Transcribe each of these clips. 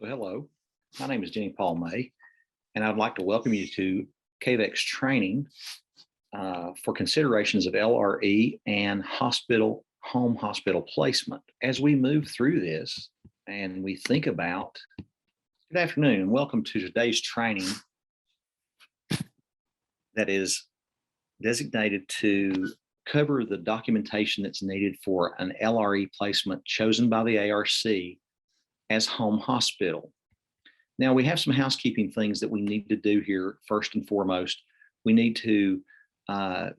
So hello, my name is Denny Paul May, and I'd like to welcome you to KVEC's training for considerations of LRE and home hospital placement. As we move through this and we think about, good afternoon and welcome to today's training that is designated to cover the documentation that's needed for an LRE placement chosen by the ARC as home hospital. Now we have some housekeeping things that we need to do here. First and foremost, we need to have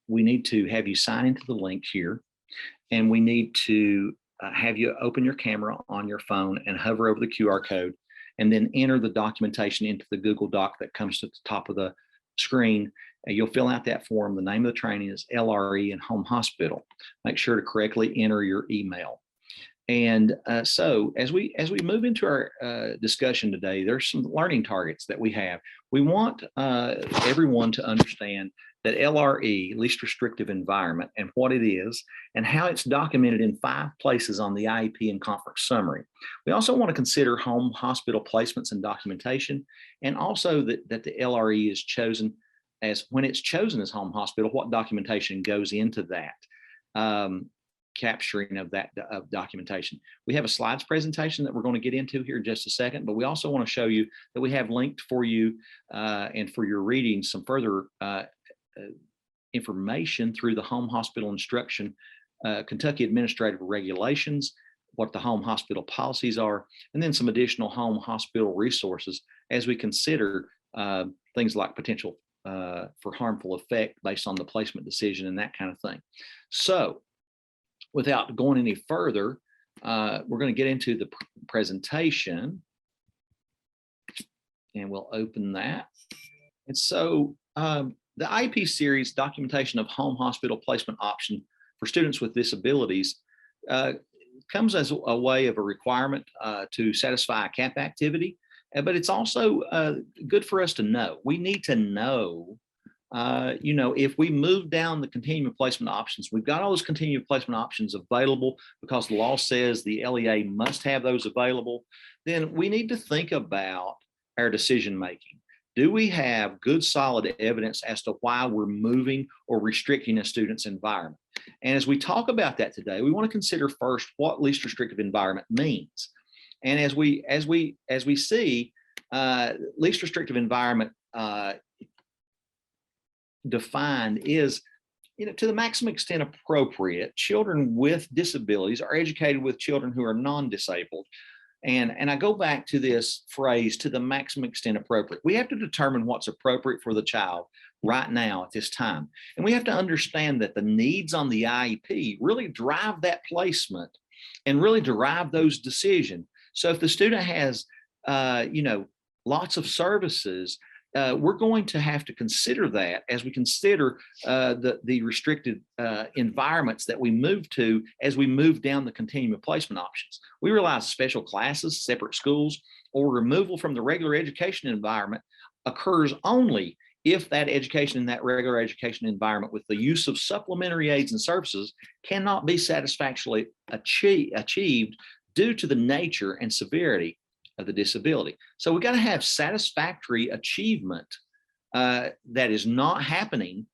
you sign into the link here, and we need to have you open your camera on your phone and hover over the QR code, and then enter the documentation into the Google Doc that comes to the top of the screen. You'll fill out that form. The name of the training is LRE and Home Hospital. Make sure to correctly enter your email. And so as we move into our discussion today, there's some learning targets that we have. We want everyone to understand that LRE, least restrictive environment, and what it is, and how it's documented in 5 places on the IEP and conference summary. We also want to consider home hospital placements and documentation, and also that the LRE is chosen as, when it's chosen as home hospital, what documentation goes into that. Capturing of that documentation. We have a slides presentation that we're going to get into here in just a second, but we also want to show you that we have linked for you and for your reading some further information through the home hospital instruction, Kentucky administrative regulations, what the home hospital policies are, and then some additional home hospital resources as we consider things like potential for harmful effect based on the placement decision and that kind of thing. So without going any further, we're going to get into the presentation, and we'll open that. And so the IEP series, Documentation of Home Hospital Placement Option for Students with Disabilities, comes as a way of a requirement to satisfy a CAP activity, but it's also good for us to know. We need to know if we move down the continuum of placement options, we've got all those continuum of placement options available because the law says the LEA must have those available. Then we need to think about our decision making. Do we have good, solid evidence as to why we're moving or restricting a student's environment? And as we talk about that today, we want to consider first what least restrictive environment means. And as we see, least restrictive environment defined is, to the maximum extent appropriate, children with disabilities are educated with children who are non-disabled. And I go back to this phrase, to the maximum extent appropriate. We have to determine what's appropriate for the child right now at this time. And we have to understand that the needs on the IEP really drive that placement and really drive those decisions. So if the student has, lots of services, we're going to have to consider that as we consider the restricted environments that we move to as we move down the continuum of placement options. We realize special classes, separate schools, or removal from the regular education environment occurs only if that education in that regular education environment with the use of supplementary aids and services cannot be satisfactorily achieved due to the nature and severity of the disability. So we got to have satisfactory achievement that is not happening.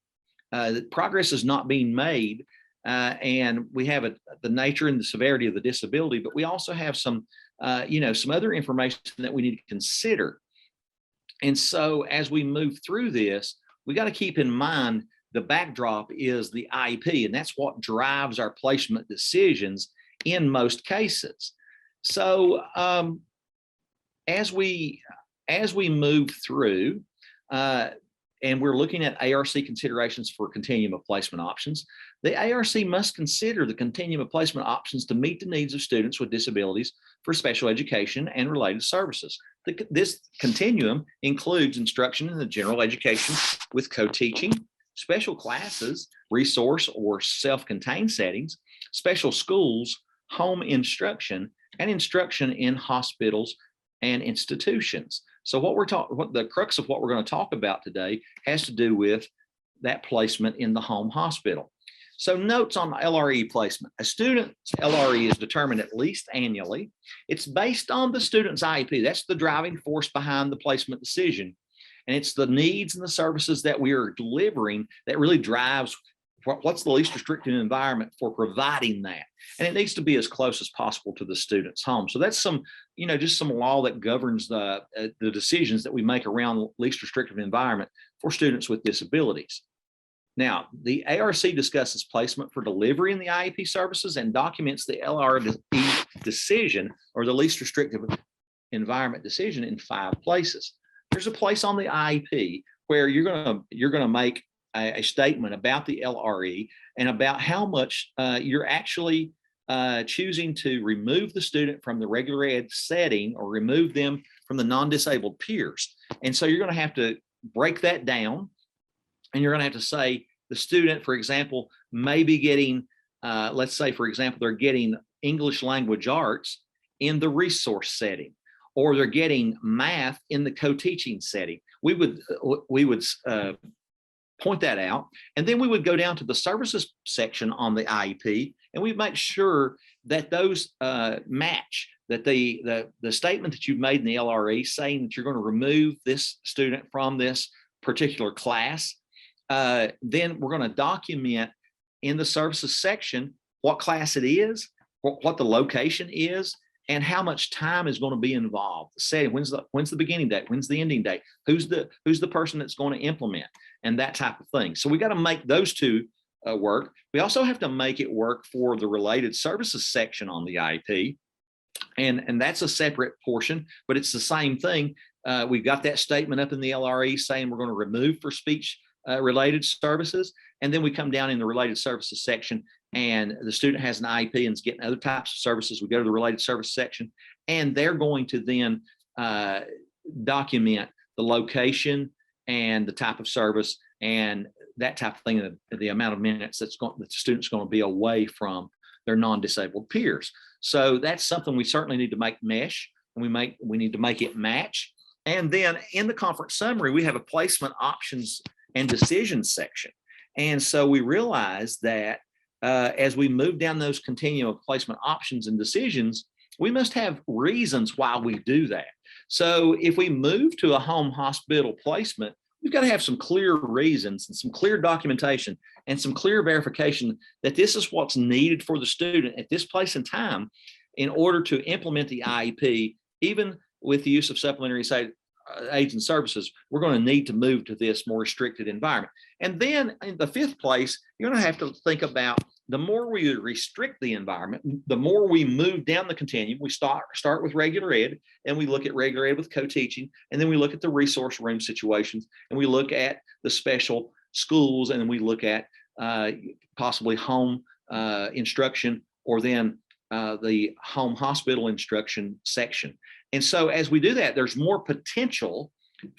Progress is not being made, and we have the nature and the severity of the disability. But we also have some, some other information that we need to consider. And so as we move through this, we got to keep in mind the backdrop is the IEP, and that's what drives our placement decisions in most cases. So as we move through, and we're looking at ARC considerations for continuum of placement options, the ARC must consider the continuum of placement options to meet the needs of students with disabilities for special education and related services. This continuum includes instruction in the general education with co-teaching, special classes, resource or self-contained settings, special schools, home instruction, and instruction in hospitals and institutions. So what the crux of what we're going to talk about today has to do with that placement in the home hospital. So notes on LRE placement. A student's LRE is determined at least annually. It's based on the student's IEP. That's the driving force behind the placement decision. And it's the needs and the services that we are delivering that really drives what's the least restrictive environment for providing that. And it needs to be as close as possible to the student's home. So that's some, just some law that governs the decisions that we make around least restrictive environment for students with disabilities. Now, the ARC discusses placement for delivery in the IEP services and documents the LRE decision, or the least restrictive environment decision, in 5 places. There's a place on the IEP where you're gonna make a statement about the LRE and about how much you're actually choosing to remove the student from the regular ed setting or remove them from the non-disabled peers. And so you're going to have to break that down, and you're going to have to say the student, for example, may be getting, let's say, for example, they're getting English language arts in the resource setting, or they're getting math in the co-teaching setting. We would point that out, and then we would go down to the services section on the IEP, and we make sure that those match, that the statement that you've made in the LRE saying that you're going to remove this student from this particular class, then we're going to document in the services section what class it is, what the location is, and how much time is going to be involved. The setting, when's the beginning date, when's the ending date, who's the person that's going to implement, and that type of thing. So we got to make those two work. We also have to make it work for the related services section on the IEP, and that's a separate portion, but it's the same thing. We've got that statement up in the LRE saying we're going to remove for speech related services, and then we come down in the related services section, and the student has an IEP and is getting other types of services. We go to the related service section, and they're going to then document the location and the type of service and that type of thing, the amount of minutes that the student's going to be away from their non-disabled peers. So that's something we certainly need to make mesh, and we need to make it match. And then in the conference summary, we have a placement options and decisions section. And so we realize that as we move down those continuum of placement options and decisions, we must have reasons why we do that. So if we move to a home hospital placement, we've got to have some clear reasons and some clear documentation and some clear verification that this is what's needed for the student at this place and time in order to implement the IEP. Even with the use of supplementary aids and services, we're going to need to move to this more restricted environment. And then in the 5th place, you're going to have to think about the more we restrict the environment, the more we move down the continuum. We start with regular ed, and we look at regular ed with co-teaching, and then we look at the resource room situations, and we look at the special schools, and then we look at possibly home instruction, or then the home hospital instruction section. And so as we do that, there's more potential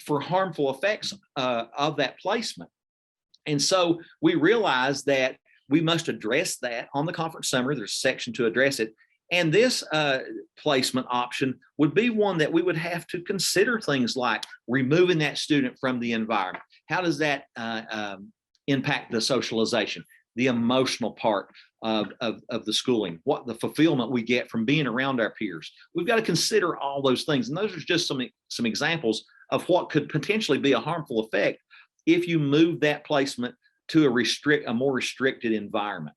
for harmful effects of that placement. And so we realize that we must address that on the conference summary. There's a section to address it. And this placement option would be one that we would have to consider things like removing that student from the environment. How does that impact the socialization, the emotional part of the schooling, what the fulfillment we get from being around our peers? We've got to consider all those things. And those are just some examples of what could potentially be a harmful effect if you move that placement to a more restricted environment.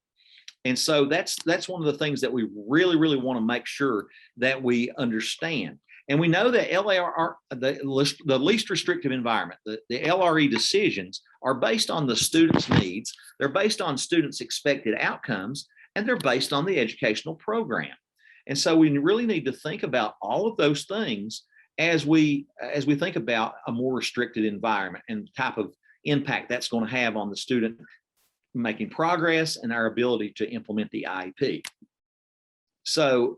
And so that's one of the things that we really, really want to make sure that we understand. And we know that LRE, the least restrictive environment, the LRE decisions are based on the student's needs, they're based on students' expected outcomes, and they're based on the educational program. And so we really need to think about all of those things as we think about a more restricted environment and the type of impact that's going to have on the student making progress and our ability to implement the IEP. So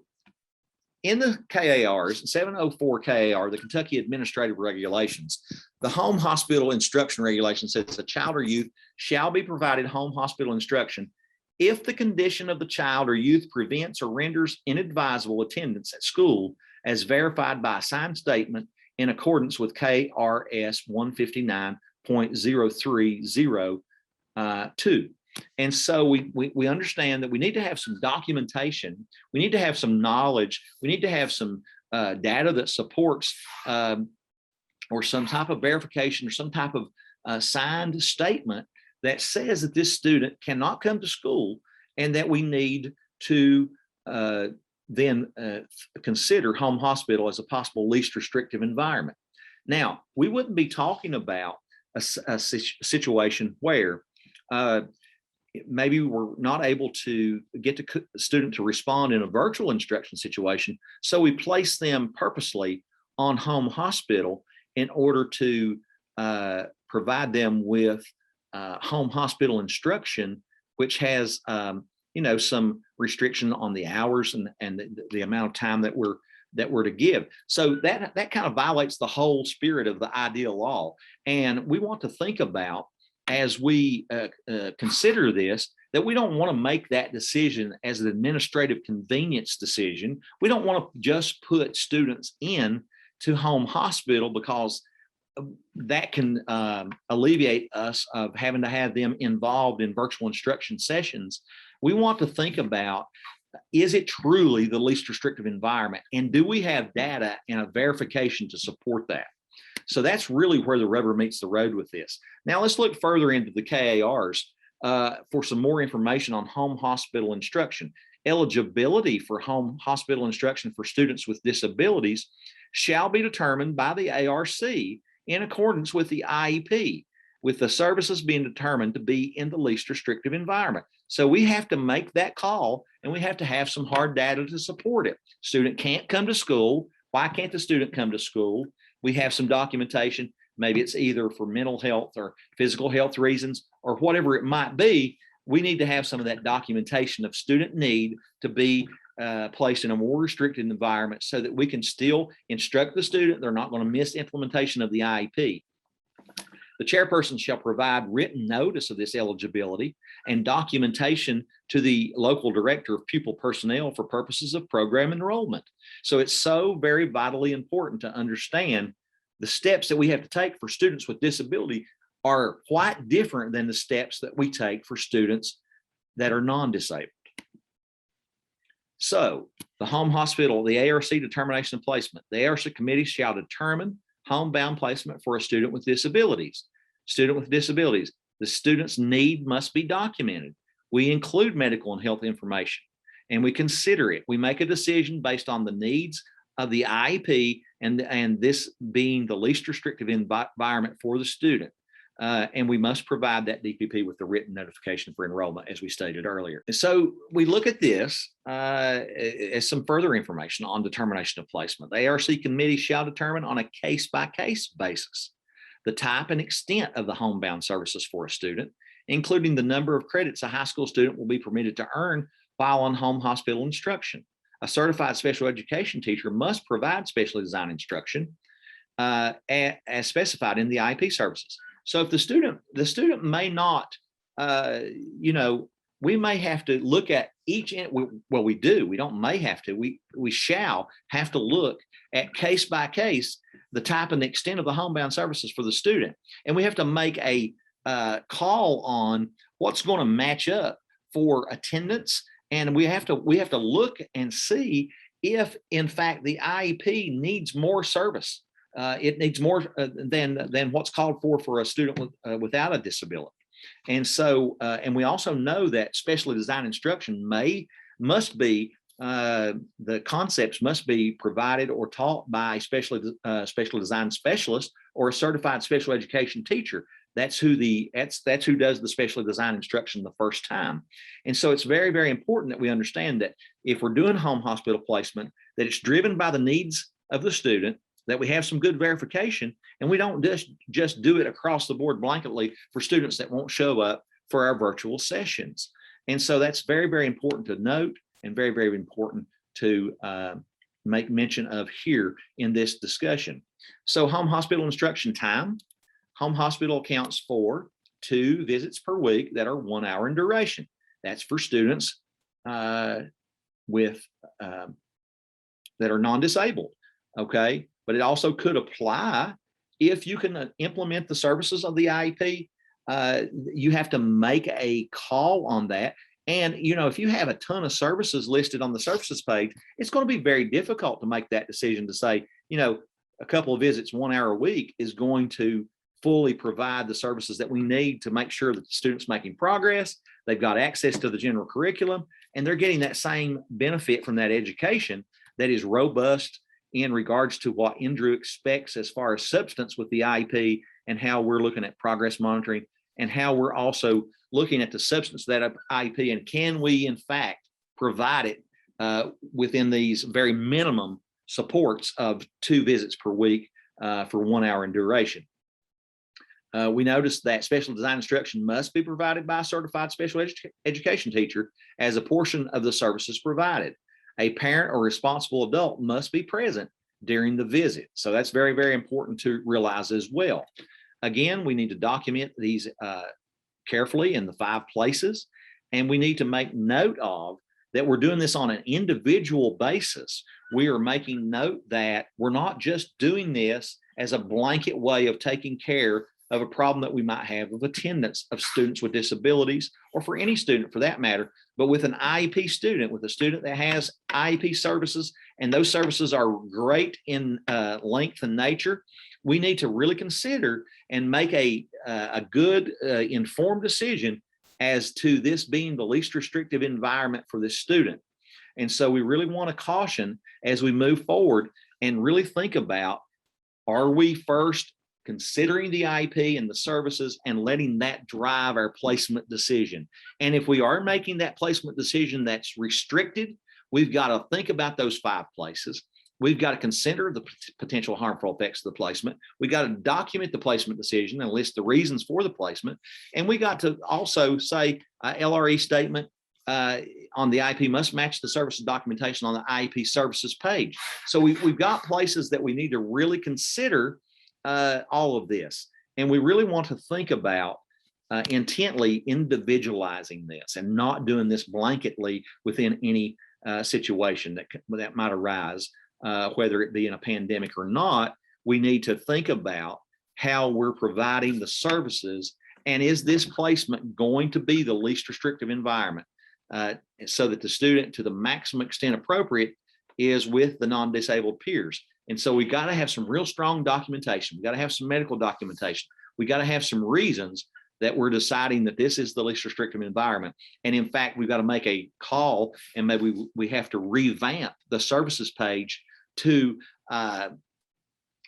in the KARs, 704 KAR, the Kentucky Administrative Regulations, the home hospital instruction regulation says a child or youth shall be provided home hospital instruction if the condition of the child or youth prevents or renders inadvisable attendance at school as verified by a signed statement in accordance with KRS 159.0302. And so we understand that we need to have some documentation. We need to have some knowledge. We need to have some data that supports or some type of verification or some type of signed statement that says that this student cannot come to school and that we need to then consider home hospital as a possible least restrictive environment. Now, we wouldn't be talking about a situation where maybe we're not able to get the student to respond in a virtual instruction situation, so we place them purposely on home hospital in order to provide them with home hospital instruction, which has some restriction on the hours and the amount of time that we're to give. So that kind of violates the whole spirit of the ideal law. And we want to think about, as we consider this, that we don't want to make that decision as an administrative convenience decision. We don't want to just put students in to home hospital because that can alleviate us of having to have them involved in virtual instruction sessions. We want to think about, is it truly the least restrictive environment? And do we have data and a verification to support that? So that's really where the rubber meets the road with this. Now let's look further into the KARs for some more information on home hospital instruction. Eligibility for home hospital instruction for students with disabilities shall be determined by the ARC in accordance with the IEP, with the services being determined to be in the least restrictive environment. So we have to make that call, and we have to have some hard data to support it. Student can't come to school. Why can't the student come to school? We have some documentation. Maybe it's either for mental health or physical health reasons or whatever it might be. We need to have some of that documentation of student need to be placed in a more restricted environment so that we can still instruct the student. They're not going to miss implementation of the IEP. The chairperson shall provide written notice of this eligibility and documentation to the local director of pupil personnel for purposes of program enrollment. So it's so very vitally important to understand the steps that we have to take for students with disability are quite different than the steps that we take for students that are non-disabled. So the home hospital, the ARC determination of placement, the ARC committee shall determine homebound placement for a student with disabilities. Student with disabilities, the student's need must be documented. We include medical and health information, and we consider it. We make a decision based on the needs of the IEP and this being the least restrictive environment for the student. And we must provide that DPP with the written notification for enrollment, as we stated earlier. So we look at this as some further information on determination of placement. The ARC committee shall determine on a case-by-case basis the type and extent of the homebound services for a student, including the number of credits a high school student will be permitted to earn while on home hospital instruction. A certified special education teacher must provide specially designed instruction as specified in the IEP services. So if the student may not, we may have to look at each, well, we do, we don't may have to, we shall have to look at case by case, the type and the extent of the homebound services for the student. And we have to make a call on what's going to match up for attendance. And we have to look and see if in fact the IEP needs more service. It needs more than what's called for a student without a disability. And so, and we also know that specially designed instruction must be, the concepts must be provided or taught by a specially designed specialist or a certified special education teacher. That's who does the specially designed instruction the first time. And so it's very, very important that we understand that if we're doing home hospital placement, that it's driven by the needs of the student, that we have some good verification, and we don't just do it across the board blanketly for students that won't show up for our virtual sessions. And so that's very, very important to note and very, very important to make mention of here in this discussion. So home hospital instruction time. Home hospital accounts for 2 visits per week that are 1 hour in duration. That's for students that are non-disabled, okay? But it also could apply if you can implement the services of the IEP you have to make a call on that. And, if you have a ton of services listed on the services page, it's going to be very difficult to make that decision to say, a couple of visits 1 hour a week is going to fully provide the services that we need to make sure that the student's making progress, they've got access to the general curriculum, and they're getting that same benefit from that education that is robust in regards to what Andrew expects as far as substance with the IEP, and how we're looking at progress monitoring, and how we're also looking at the substance of that IEP, and can we in fact provide it within these very minimum supports of 2 visits per week for 1 hour in duration. We noticed that special design instruction must be provided by a certified special education teacher as a portion of the services provided. A parent or responsible adult must be present during the visit. So that's very, very important to realize as well. Again, we need to document these carefully in the 5 places, and we need to make note of that we're doing this on an individual basis. We are making note that we're not just doing this as a blanket way of taking care of a problem that we might have of attendance of students with disabilities, or for any student for that matter, but with an IEP student, with a student that has IEP services, and those services are great in length and nature. We need to really consider and make a good informed decision as to this being the least restrictive environment for this student. And so we really want to caution as we move forward and really think about, are we first considering the IEP and the services and letting that drive our placement decision? And if we are making that placement decision that's restricted, we've got to think about those 5 places. We've got to consider the potential harmful effects of the placement. We got to document the placement decision and list the reasons for the placement. And we got to also say LRE statement on the IEP must match the services documentation on the IEP services page. So we've got places that we need to really consider all of this. And we really want to think about intently individualizing this and not doing this blanketly within any situation that might arise, whether it be in a pandemic or not. We need to think about how we're providing the services, and is this placement going to be the least restrictive environment so that the student, to the maximum extent appropriate, is with the non-disabled peers. And so we got to have some real strong documentation. We got to have some medical documentation. We got to have some reasons that we're deciding that this is the least restrictive environment. And in fact, we've got to make a call, and maybe we have to revamp the services page to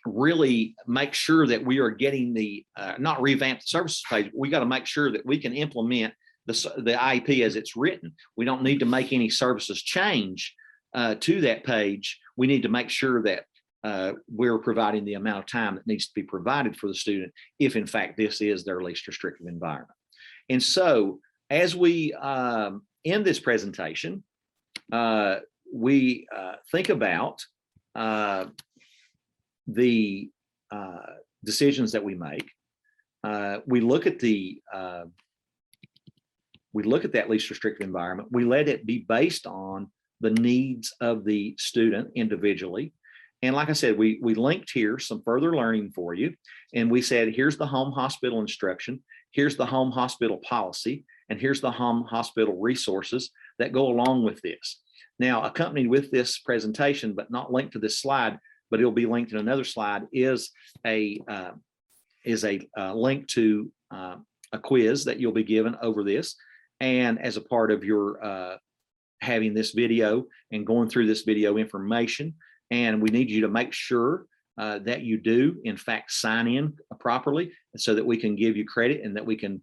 really make sure that we are getting the, not revamp the services page, we got to make sure that we can implement the IEP as it's written. We don't need to make any services change to that page. We need to make sure that we're providing the amount of time that needs to be provided for the student, if in fact this is their least restrictive environment. And so as we end this presentation, we think about the decisions that we make. We look at that least restrictive environment. We let it be based on the needs of the student individually. And like I said, we linked here some further learning for you. And we said, here's the home hospital instruction, here's the home hospital policy, and here's the home hospital resources that go along with this. Now, accompanied with this presentation, but not linked to this slide, but it'll be linked in another slide, is a link to a quiz that you'll be given over this. And as a part of your having this video and going through this video information, and we need you to make sure that you do in fact sign in properly, so that we can give you credit, and that we can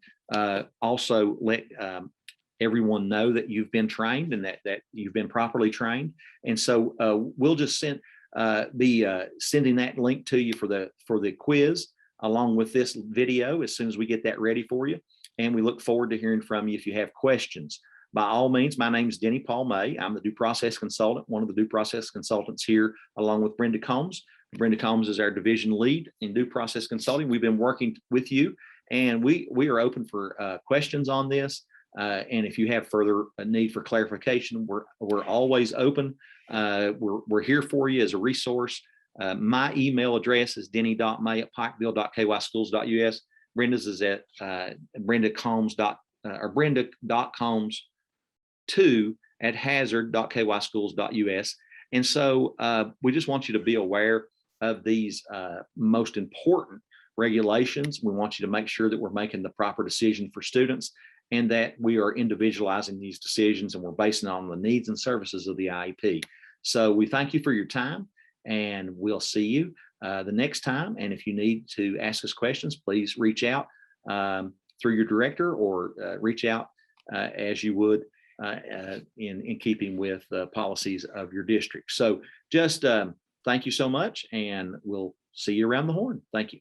also let everyone know that you've been trained and that you've been properly trained. And so we'll just be sending that link to you for the quiz along with this video as soon as we get that ready for you. And we look forward to hearing from you if you have questions. By all means, my name is Denny Paul May. I'm the due process consultant, one of the due process consultants here, along with Brenda Combs. Brenda Combs is our division lead in due process consulting. We've been working with you, and we are open for questions on this. And if you have further need for clarification, we're always open. We're here for you as a resource. My email address is denny.may@pikeville.kyschools.us. Brenda's is at brenda.combs2@hazard.kyschools.us. And so we just want you to be aware of these most important regulations. We want you to make sure that we're making the proper decision for students and that we are individualizing these decisions and we're basing it on the needs and services of the IEP. So we thank you for your time, and we'll see you the next time. And if you need to ask us questions, please reach out through your director or reach out as you would in keeping with policies of your district. So just thank you so much, and we'll see you around the horn. Thank you.